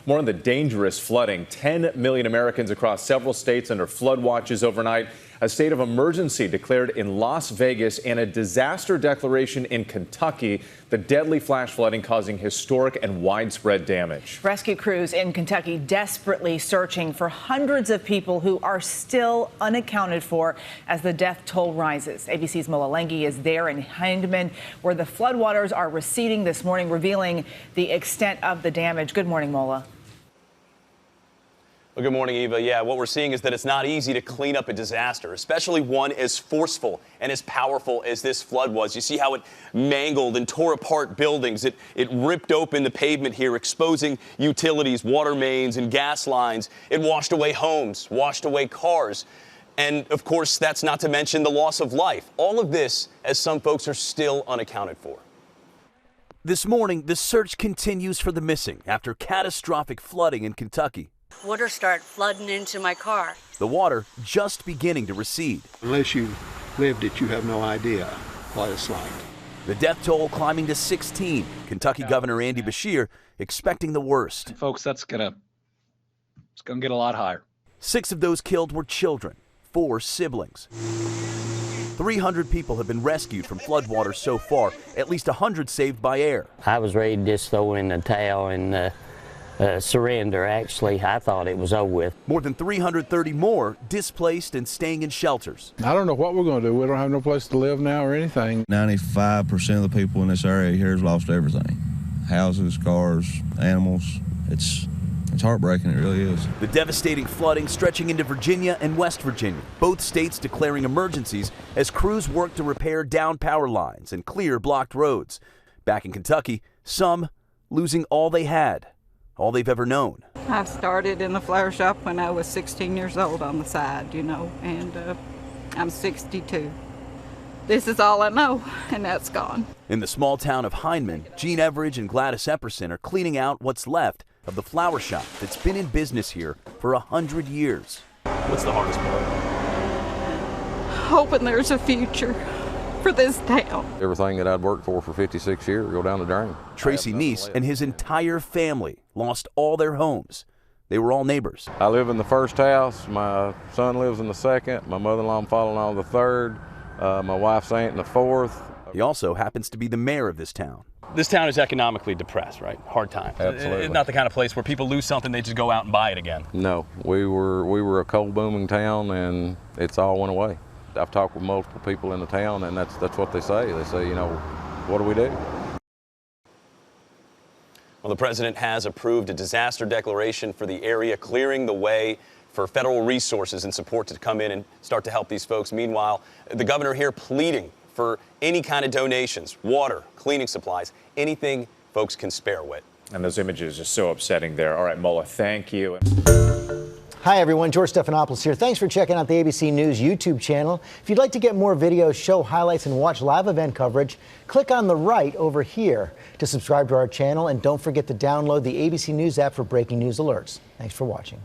More on the dangerous flooding. 10 million Americans across several states under flood watches overnight. A state of emergency declared in Las Vegas and a disaster declaration in Kentucky. The deadly flash flooding causing historic and widespread damage. Rescue crews in Kentucky desperately searching for hundreds of people who are still unaccounted for as the death toll rises. ABC's Mola Lenghi is there in Hindman, where the floodwaters are receding this morning, revealing the extent of the damage. Good morning, Mola. Well, good morning, Eva. Yeah, what we're seeing is that it's not easy to clean up a disaster, especially one as forceful and as powerful as this flood was. You see how it mangled and tore apart buildings. It ripped open the pavement here, exposing utilities, water mains, and gas lines. It washed away homes, washed away cars. And, of course, that's not to mention the loss of life. All of this as some folks are still unaccounted for. This morning, the search continues for the missing after catastrophic flooding in Kentucky. Water started flooding into my car. The water just beginning to recede. Unless you lived it, you have no idea what it's like. The death toll climbing to 16. Kentucky Governor Andy Beshear expecting the worst. Folks, it's gonna get a lot higher. 6 of those killed were children, 4 siblings. 300 people have been rescued from floodwaters so far, at least 100 saved by air. I was ready to just throw in the towel and surrender. Actually, I thought it was over with. More than 330 more displaced and staying in shelters. I don't know what we're going to do. We don't have no place to live now or anything. 95% of the people in this area here has lost everything. Houses, cars, animals. It's heartbreaking, it really is. The devastating flooding stretching into Virginia and West Virginia, both states declaring emergencies as crews work to repair downed power lines and clear blocked roads. Back in Kentucky, some losing all they had, all they've ever known. I started in the flower shop when I was 16 years old on the side, and I'm 62. This is all I know, and that's gone. In the small town of Hindman, Gene Everidge and Gladys Epperson are cleaning out what's left of the flower shop that's been in business here for 100 years. What's the hardest part? Hoping there's a future for this town. Everything that I'd worked for 56 years go down the drain. Tracy Neese and his entire family lost all their homes. They were all neighbors. I live in the first house. My son lives in the second. My mother-in-law and father-in-law in the third. My wife's aunt in the fourth. He also happens to be the mayor of this town. This town is economically depressed, right? Hard times. Absolutely. It's not the kind of place where people lose something, they just go out and buy it again. No, we were a coal booming town, and it's all went away. I've talked with multiple people in the town, and that's what they say. They say, what do we do? Well, the president has approved a disaster declaration for the area, clearing the way for federal resources and support to come in and start to help these folks. Meanwhile, the governor here pleading for any kind of donations, water, cleaning supplies, anything folks can spare with. And those images are so upsetting there. All right, Mola, thank you. Hi, everyone. George Stephanopoulos here. Thanks for checking out the ABC News YouTube channel. If you'd like to get more videos, show highlights, and watch live event coverage, click on the right over here to subscribe to our channel. And don't forget to download the ABC News app for breaking news alerts. Thanks for watching.